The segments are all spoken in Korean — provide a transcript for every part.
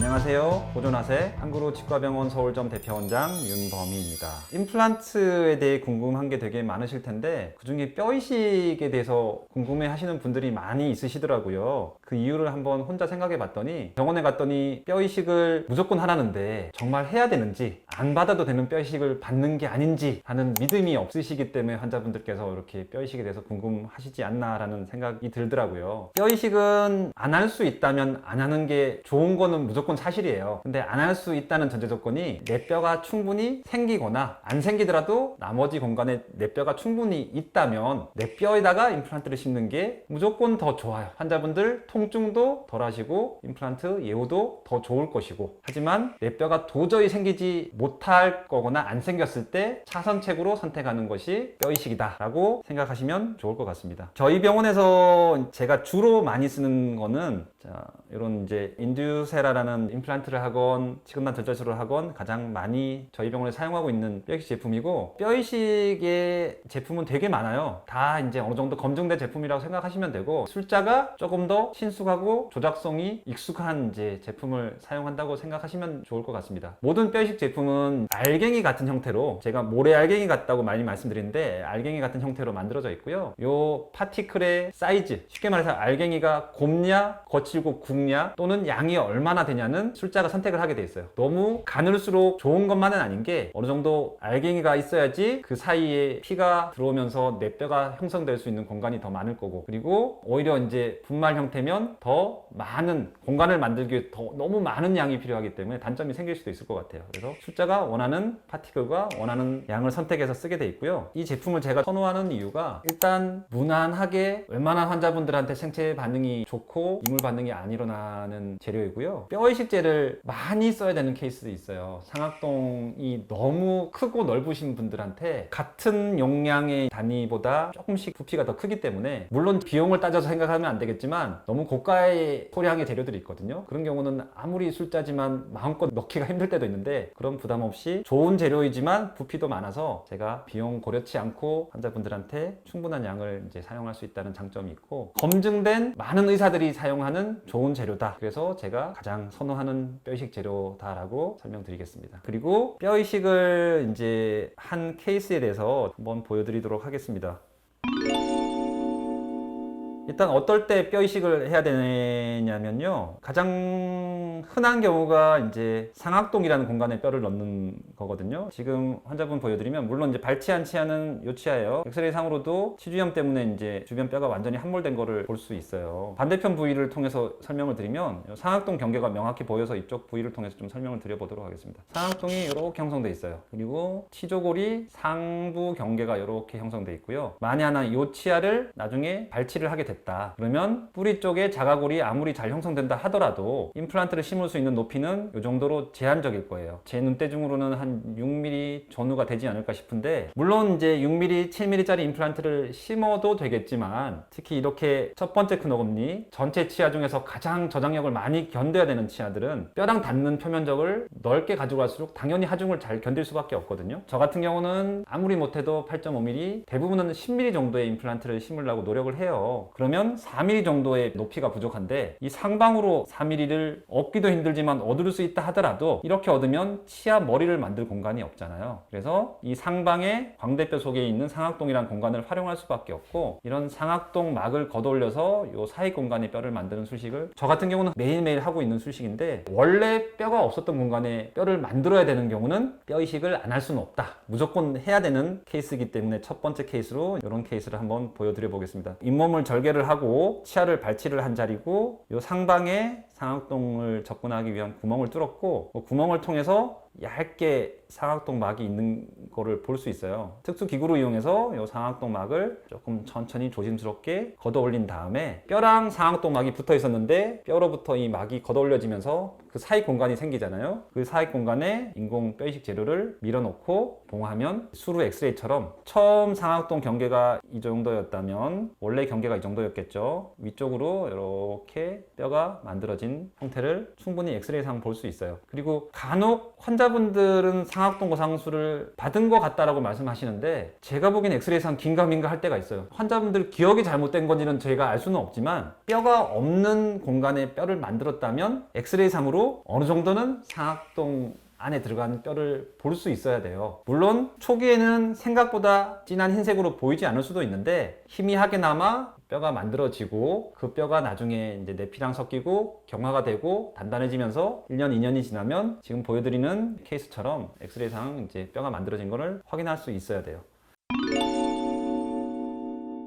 안녕하세요. 보존하세 한그루치과병원 서울점 대표원장 윤범희입니다. 임플란트에 대해 궁금한 게 되게 많으실 텐데 그중에 뼈 이식에 대해서 궁금해 하시는 분들이 많이 있으시더라고요. 그 이유를 한번 혼자 생각해 봤더니 병원에 갔더니 뼈 이식을 무조건 하라는데 정말 해야 되는지 안 받아도 되는 뼈 이식을 받는 게 아닌지 하는 믿음이 없으시기 때문에 환자분들께서 이렇게 뼈 이식에 대해서 궁금하시지 않나라는 생각이 들더라고요. 뼈 이식은 안 할 수 있다면 안 하는 게 좋은 거는 무조건 사실이에요. 근데 안 할 수 있다는 전제 조건이 내 뼈가 충분히 생기거나 안 생기더라도 나머지 공간에 내 뼈가 충분히 있다면 내 뼈에다가 임플란트를 심는 게 무조건 더 좋아요. 환자분들 통증도 덜 하시고 임플란트 예후도 더 좋을 것이고, 하지만 내 뼈가 도저히 생기지 못할 거거나 안 생겼을 때 차선책으로 선택하는 것이 뼈 이식이다 라고 생각하시면 좋을 것 같습니다. 저희 병원에서 제가 주로 많이 쓰는 거는 이런 이제 인듀세라라는 임플란트를 하건 치근단 절제술을 하건 가장 많이 저희 병원에 사용하고 있는 뼈이식 제품이고, 뼈이식의 제품은 되게 많아요. 다 이제 어느 정도 검증된 제품이라고 생각하시면 되고, sul자가 조금 더 친숙하고 조작성이 익숙한 이제 제품을 사용한다고 생각하시면 좋을 것 같습니다. 모든 뼈이식 제품은 알갱이 같은 형태로, 제가 모래 알갱이 같다고 많이 말씀드리는데 알갱이 같은 형태로 만들어져 있고요. 요 파티클의 사이즈, 쉽게 말해서 알갱이가 곱냐 거칠고 굵냐 또는 양이 얼마나 되냐는 sul자가 선택을 하게 돼 있어요. 너무 가늘수록 좋은 것만은 아닌 게, 어느 정도 알갱이가 있어야지 그 사이에 피가 들어오면서 내 뼈가 형성될 수 있는 공간이 더 많을 거고, 그리고 오히려 이제 분말 형태면 더 많은 공간을 만들기 위해 더 너무 많은 양이 필요하기 때문에 단점이 생길 수도 있을 것 같아요. 그래서 sul자가 원하는 파티클과 원하는 양을 선택해서 쓰게 돼 있고요. 이 제품을 제가 선호하는 이유가, 일단 무난하게 웬만한 환자분들한테 생체 반응이 좋고 이물 반응이 안 일어나는 재료이고요. 뼈 이식제를 많이 써야 되는 케이스도 있어요. 상악동이 너무 크고 넓으신 분들한테 같은 용량의 단위보다 조금씩 부피가 더 크기 때문에, 물론 비용을 따져서 생각하면 안 되겠지만 너무 고가의 소량의 재료들이 있거든요. 그런 경우는 아무리 sul자지만 마음껏 넣기가 힘들 때도 있는데, 그런 부담 없이 좋은 재료이지만 부피도 많아서 제가 비용 고려치 않고 환자분들한테 충분한 양을 이제 사용할 수 있다는 장점이 있고, 검증된 많은 의사들이 사용하는 좋은 재료다. 그래서 제가 가장 선호하는 뼈이식 재료다라고 설명드리겠습니다. 그리고 뼈이식을 이제 한 케이스에 대해서 한번 보여드리도록 하겠습니다. 일단 어떨 때 뼈이식을 해야 되냐면요, 가장 흔한 경우가 이제 상악동이라는 공간에 뼈를 넣는 거거든요. 지금 환자분 보여드리면, 물론 이제 발치한 치아는 요 치아예요. 엑스레이 상으로도 치주염 때문에 이제 주변 뼈가 완전히 함몰된 거를 볼 수 있어요. 반대편 부위를 통해서 설명을 드리면, 상악동 경계가 명확히 보여서 이쪽 부위를 통해서 좀 설명을 드려보도록 하겠습니다. 상악동이 이렇게 형성돼 있어요. 그리고 치조골이 상부 경계가 이렇게 형성돼 있고요. 만에 하나 이 치아를 나중에 발치를 하게 됐다. 그러면 뿌리 쪽에 자가골이 아무리 잘 형성된다 하더라도 임플란트를 심을 수 있는 높이는 이 정도로 제한적일 거예요. 제 눈대중으로는 한 6mm 전후가 되지 않을까 싶은데, 물론 이제 6mm, 7mm짜리 임플란트를 심어도 되겠지만, 특히 이렇게 첫 번째 큰 어금니 전체 치아 중에서 가장 저장력을 많이 견뎌야 되는 치아들은 뼈랑 닿는 표면적을 넓게 가지고 갈수록 당연히 하중을 잘 견딜 수밖에 없거든요. 저 같은 경우는 아무리 못해도 8.5mm, 대부분은 10mm 정도의 임플란트를 심으려고 노력을 해요. 그러면 4mm 정도의 높이가 부족한데, 이 상방으로 4mm를 얻기도 힘들지만 얻을 수 있다 하더라도 이렇게 얻으면 치아 머리를 만들 공간이 없잖아요. 그래서 이 상방에 광대뼈 속에 있는 상악동이라는 공간을 활용할 수밖에 없고, 이런 상악동 막을 걷어올려서 이 사이 공간에 뼈를 만드는 수식을 저 같은 경우는 매일매일 하고 있는 수식인데, 원래 뼈가 없었던 공간에 뼈를 만들어야 되는 경우는 뼈 이식을 안 할 수는 없다. 무조건 해야 되는 케이스이기 때문에 첫 번째 케이스로 이런 케이스를 한번 보여드려 보겠습니다. 잇몸을 절개를 하고 치아를 발치를 한 자리고, 이 상방에 상악동을 접근하기 위한 구멍을 뚫었고, 그 구멍을 통해서 얇게 상악동 막이 있는 거를 볼 수 있어요. 특수 기구를 이용해서 이 상악동 막을 조금 천천히 조심스럽게 걷어 올린 다음에, 뼈랑 상악동 막이 붙어 있었는데 뼈로부터 이 막이 걷어 올려지면서 그 사이 공간이 생기잖아요. 그 사이 공간에 인공 뼈이식 재료를 밀어넣고 봉하면 수루 엑스레이처럼, 처음 상악동 경계가 이 정도였다면 원래 경계가 이 정도였겠죠. 위쪽으로 이렇게 뼈가 만들어진 만들어진 형태를 충분히 엑스레이상 볼 수 있어요. 그리고 간혹 환자분들은 상악동 거상술을 받은 것 같다라고 말씀하시는데 제가 보기엔 엑스레이상 긴가민가 할 때가 있어요. 환자분들 기억이 잘못된 건지는 저희가 알 수는 없지만 뼈가 없는 공간에 뼈를 만들었다면 엑스레이상으로 어느 정도는 상악동 안에 들어간 뼈를 볼 수 있어야 돼요. 물론 초기에는 생각보다 진한 흰색으로 보이지 않을 수도 있는데 희미하게나마 뼈가 만들어지고 그 뼈가 나중에 이제 내피랑 섞이고 경화가 되고 단단해지면서 1년, 2년이 지나면 지금 보여드리는 케이스처럼 엑스레이상 이제 뼈가 만들어진 것을 확인할 수 있어야 돼요.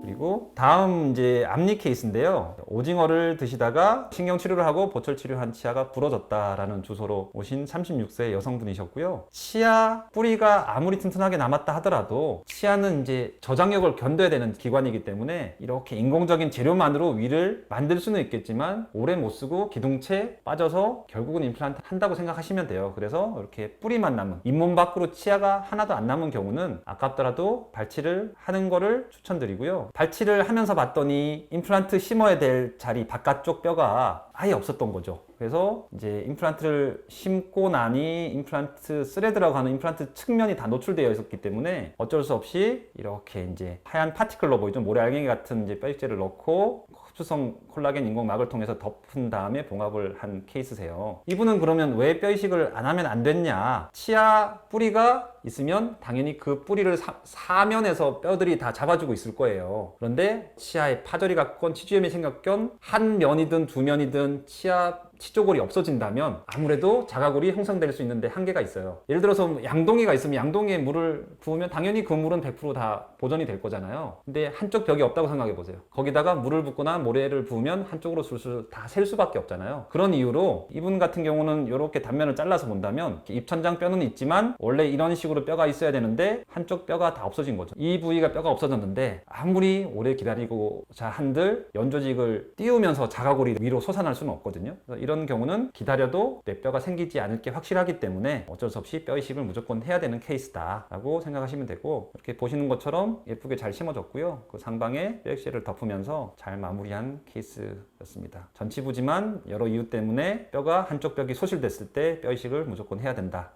그리고 다음 이제 앞니 케이스인데요. 오징어를 드시다가 신경 치료를 하고 보철 치료한 치아가 부러졌다라는 주소로 오신 36세 여성분이셨고요. 치아 뿌리가 아무리 튼튼하게 남았다 하더라도 치아는 이제 저장력을 견뎌야 되는 기관이기 때문에 이렇게 인공적인 재료만으로 위를 만들 수는 있겠지만 오래 못 쓰고 기둥체 빠져서 결국은 임플란트 한다고 생각하시면 돼요. 그래서 이렇게 뿌리만 남은 잇몸 밖으로 치아가 하나도 안 남은 경우는 아깝더라도 발치를 하는 거를 추천드리고요. 발치를 하면서 봤더니 임플란트 심어야 될 자리 바깥쪽 뼈가 아예 없었던 거죠. 그래서 이제 임플란트를 심고 나니 임플란트 스레드라고 하는 임플란트 측면이 다 노출되어 있었기 때문에 어쩔 수 없이 이렇게 이제 하얀 파티클러 보이죠? 모래알갱이 같은 이제 뼈익제를 넣고 흡수성 콜라겐 인공막을 통해서 덮은 다음에 봉합을 한 케이스세요. 이분은 그러면 왜 뼈이식을 안 하면 안 됐냐? 치아 뿌리가 있으면 당연히 그 뿌리를 사면에서 뼈들이 다 잡아주고 있을 거예요. 그런데 치아에 파절이 갔건 치주염이 생겼건 한 면이든 두 면이든 치아 치조골이 없어진다면 아무래도 자가골이 형성될 수 있는데 한계가 있어요. 예를 들어서 양동이가 있으면 양동이에 물을 부으면 당연히 그 물은 100%다 보존이 될 거잖아요. 근데 한쪽 벽이 없다고 생각해 보세요. 거기다가 물을 붓거나 모래를 부으면 한쪽으로 술술 다 셀 수밖에 없잖아요. 그런 이유로 이분 같은 경우는 이렇게 단면을 잘라서 본다면 입천장 뼈는 있지만 원래 이런 식으로 뼈가 있어야 되는데 한쪽 뼈가 다 없어진 거죠. 이 부위가 뼈가 없어졌는데 아무리 오래 기다리고자 한들 연조직을 띄우면서 자가골이 위로 솟아날 수는 없거든요. 이런 경우는 기다려도 내 뼈가 생기지 않을 게 확실하기 때문에 어쩔 수 없이 뼈 이식을 무조건 해야 되는 케이스다 라고 생각하시면 되고, 이렇게 보시는 것처럼 예쁘게 잘 심어졌고요. 그 상방에 뼈액실을 덮으면서 잘 마무리한 케이스였습니다. 전치부지만 여러 이유 때문에 뼈가 한쪽 벽이 소실됐을 때 뼈 이식을 무조건 해야 된다.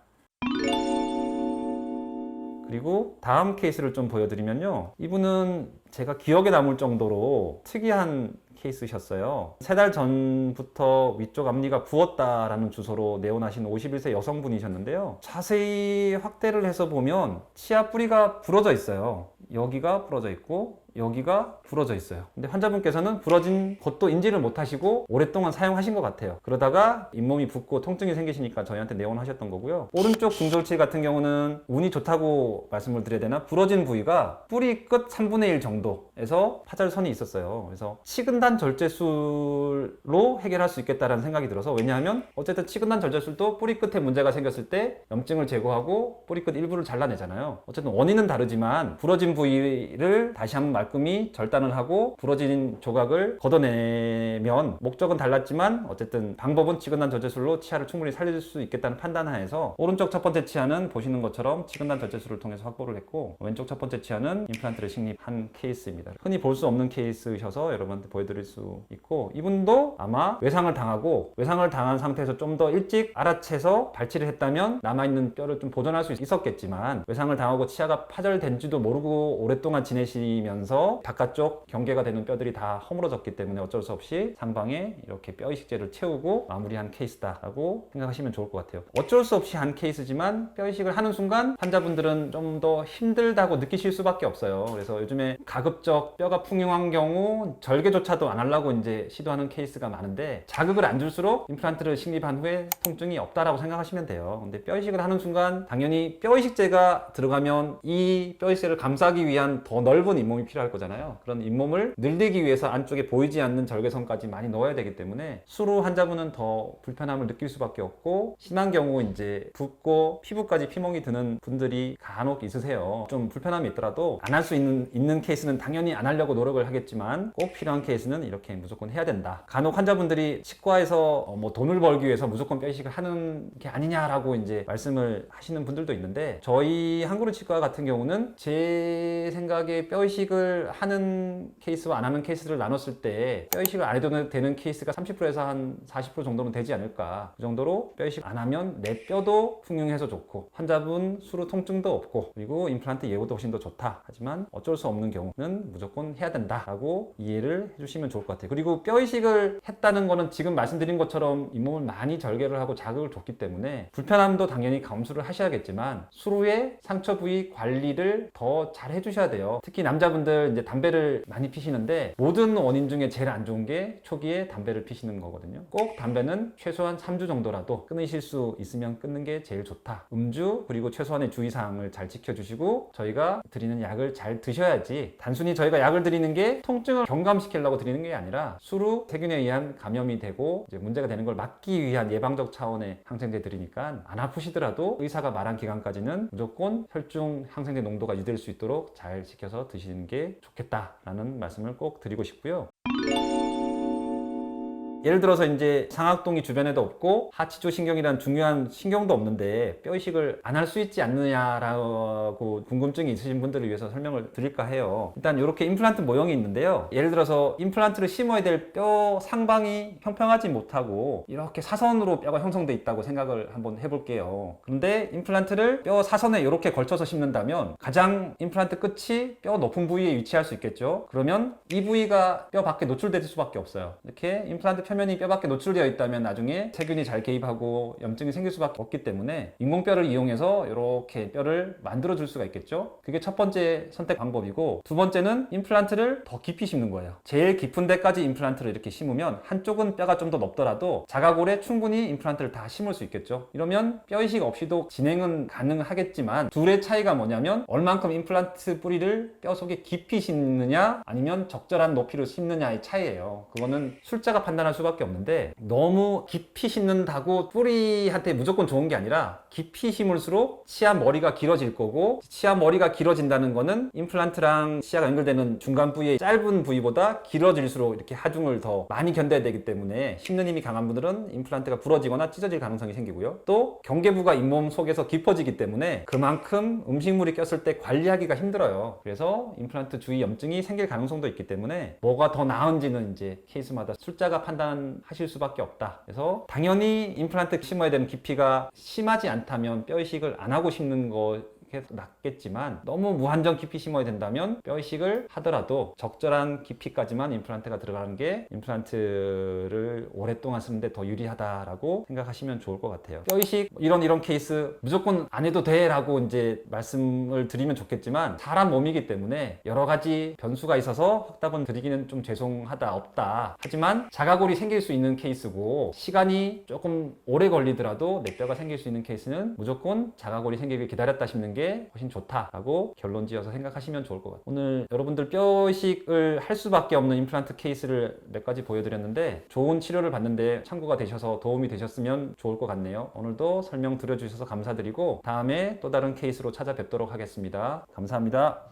그리고 다음 케이스를 좀 보여드리면요. 이분은 제가 기억에 남을 정도로 특이한 케이스셨어요. 3달 전부터 위쪽 앞니가 부었다라는 주소로 내원하신 51세 여성분이셨는데요. 자세히 확대를 해서 보면 치아 뿌리가 부러져 있어요. 여기가 부러져 있고 여기가 부러져 있어요. 근데 환자분께서는 부러진 것도 인지를 못하시고 오랫동안 사용하신 것 같아요. 그러다가 잇몸이 붓고 통증이 생기시니까 저희한테 내원하셨던 거고요. 오른쪽 중절치 같은 경우는 운이 좋다고 말씀을 드려야 되나? 부러진 부위가 뿌리 끝 3분의 1 정도에서 파절선이 있었어요. 그래서 치근단 절제술로 해결할 수 있겠다라는 생각이 들어서, 왜냐하면 어쨌든 치근단 절제술도 뿌리 끝에 문제가 생겼을 때 염증을 제거하고 뿌리 끝 일부를 잘라내잖아요. 어쨌든 원인은 다르지만 부러진 부위를 다시 한번 말끔히 절단을 하고 부러진 조각을 걷어내면 목적은 달랐지만 어쨌든 방법은 치근단 절제술로 치아를 충분히 살릴 수 있겠다는 판단하에서 오른쪽 첫 번째 치아는 보시는 것처럼 치근단 절제술을 통해서 확보를 했고, 왼쪽 첫 번째 치아는 임플란트를 식립한 케이스입니다. 흔히 볼 수 없는 케이스셔서 여러분한테 보여드릴 수 있고, 이분도 아마 외상을 당한 상태에서 좀 더 일찍 알아채서 발치를 했다면 남아있는 뼈를 좀 보존할 수 있었겠지만, 외상을 당하고 치아가 파절된지도 모르고 오랫동안 지내시면서 바깥쪽 경계가 되는 뼈들이 다 허물어졌기 때문에 어쩔 수 없이 상방에 이렇게 뼈 이식제를 채우고 마무리한 케이스다라고 생각하시면 좋을 것 같아요. 어쩔 수 없이 한 케이스지만 뼈 이식을 하는 순간 환자분들은 좀 더 힘들다고 느끼실 수밖에 없어요. 그래서 요즘에 가급적 뼈가 풍요한 경우 절개조차도 안 하려고 이제 시도하는 케이스가 많은데, 자극을 안 줄수록 임플란트를 식립한 후에 통증이 없다라고 생각하시면 돼요. 근데 뼈 이식을 하는 순간 당연히 뼈 이식제가 들어가면 이 뼈 이식제를 감싸기 위한 더 넓은 잇몸이 필요할 거잖아요. 그런 잇몸을 늘리기 위해서 안쪽에 보이지 않는 절개선까지 많이 넣어야 되기 때문에 수로 환자분은 더 불편함을 느낄 수밖에 없고, 심한 경우 이제 붓고 피부까지 피멍이 드는 분들이 간혹 있으세요. 좀 불편함이 있더라도 안 할 수 있는 케이스는 당연히 안 하려고 노력을 하겠지만 꼭 필요한 케이스는 이렇게 무조건 해야 된다. 간혹 환자분들이 치과에서 뭐 돈을 벌기 위해서 무조건 뼈 이식을 하는 게 아니냐라고 이제 말씀을 하시는 분들도 있는데, 저희 한그루 치과 같은 경우는 제 생각에 뼈 이식을 이식을 하는 케이스와 안 하는 케이스를 나눴을 때 뼈 이식을 안 해도 되는 케이스가 30%에서 한 40% 정도는 되지 않을까. 그 정도로 뼈 이식 안 하면 내 뼈도 흉흉해서 좋고 환자분 수루 통증도 없고 그리고 임플란트 예후도 훨씬 더 좋다. 하지만 어쩔 수 없는 경우는 무조건 해야 된다라고 이해를 해주시면 좋을 것 같아요. 그리고 뼈 이식을 했다는 거는 지금 말씀드린 것처럼 잇몸을 많이 절개를 하고 자극을 줬기 때문에 불편함도 당연히 감수를 하셔야겠지만 수루의 상처 부위 관리를 더 잘 해주셔야 돼요. 특히 남자분들 이제 담배를 많이 피시는데 모든 원인 중에 제일 안 좋은 게 초기에 담배를 피시는 거거든요. 꼭 담배는 최소한 3주 정도라도 끊으실 수 있으면 끊는 게 제일 좋다. 음주 그리고 최소한의 주의사항을 잘 지켜주시고 저희가 드리는 약을 잘 드셔야지 단순히 저희가 약을 드리는 게 통증을 경감시키려고 드리는 게 아니라 수루 세균에 의한 감염이 되고 이제 문제가 되는 걸 막기 위한 예방적 차원의 항생제 드리니까 안 아프시더라도 의사가 말한 기간까지는 무조건 혈중 항생제 농도가 유지될 수 있도록 잘 지켜서 드시는 게 좋겠다라는 말씀을 꼭 드리고 싶고요. 예를 들어서 이제 상악동이 주변에도 없고 하치조 신경이란 중요한 신경도 없는데 뼈 이식을 안 할 수 있지 않느냐라고 궁금증이 있으신 분들을 위해서 설명을 드릴까 해요. 일단 이렇게 임플란트 모형이 있는데요. 예를 들어서 임플란트를 심어야 될 뼈 상방이 평평하지 못하고 이렇게 사선으로 뼈가 형성돼 있다고 생각을 한번 해볼게요. 그런데 임플란트를 뼈 사선에 이렇게 걸쳐서 심는다면 가장 임플란트 끝이 뼈 높은 부위에 위치할 수 있겠죠. 그러면 이 부위가 뼈 밖에 노출될 수밖에 없어요. 이렇게 임플란트 표면이 뼈 밖에 노출되어 있다면 나중에 세균이 잘 개입하고 염증이 생길 수밖에 없기 때문에 인공뼈를 이용해서 이렇게 뼈를 만들어 줄 수가 있겠죠. 그게 첫 번째 선택 방법이고 두 번째는 임플란트를 더 깊이 심는 거예요. 제일 깊은 데까지 임플란트를 이렇게 심으면 한쪽은 뼈가 좀 더 높더라도 자가골에 충분히 임플란트를 다 심을 수 있겠죠. 이러면 뼈 이식 없이도 진행은 가능하겠지만 둘의 차이가 뭐냐면 얼만큼 임플란트 뿌리를 뼈 속에 깊이 심느냐 아니면 적절한 높이로 심느냐의 차이예요. 그거는 술자가 판단할 수밖에 없는데 너무 깊이 심는다고 뿌리한테 무조건 좋은 게 아니라 깊이 심을수록 치아 머리가 길어질 거고 치아 머리가 길어진다는 거는 임플란트랑 치아가 연결되는 중간 부위의 짧은 부위보다 길어질수록 이렇게 하중을 더 많이 견뎌야 되기 때문에 심는 힘이 강한 분들은 임플란트가 부러지거나 찢어질 가능성이 생기고요. 또 경계부가 잇몸 속에서 깊어지기 때문에 그만큼 음식물이 꼈을 때 관리하기가 힘들어요. 그래서 임플란트 주위 염증이 생길 가능성도 있기 때문에 뭐가 더 나은지는 이제 케이스마다 술자가 판단하실 수밖에 없다. 그래서 당연히 임플란트 심어야 되는 깊이가 심하지 않다면 뼈 이식을 안 하고 심는 거 낫겠지만 너무 무한정 깊이 심어야 된다면 뼈 이식을 하더라도 적절한 깊이까지만 임플란트가 들어가는 게 임플란트를 오랫동안 쓰는데 더 유리하다라고 생각하시면 좋을 것 같아요. 뼈 이식 이런 케이스 무조건 안 해도 돼 라고 이제 말씀을 드리면 좋겠지만 사람 몸이기 때문에 여러 가지 변수가 있어서 확답은 드리기는 좀 죄송하다 없다. 하지만 자가골이 생길 수 있는 케이스고 시간이 조금 오래 걸리더라도 내 뼈가 생길 수 있는 케이스는 무조건 자가골이 생기길 기다렸다 싶는 게 훨씬 좋다라고 결론 지어서 생각하시면 좋을 것 같아요. 오늘 여러분들 뼈 이식을 할 수밖에 없는 임플란트 케이스를 몇 가지 보여드렸는데 좋은 치료를 받는데 참고가 되셔서 도움이 되셨으면 좋을 것 같네요. 오늘도 설명 드려주셔서 감사드리고 다음에 또 다른 케이스로 찾아뵙도록 하겠습니다. 감사합니다.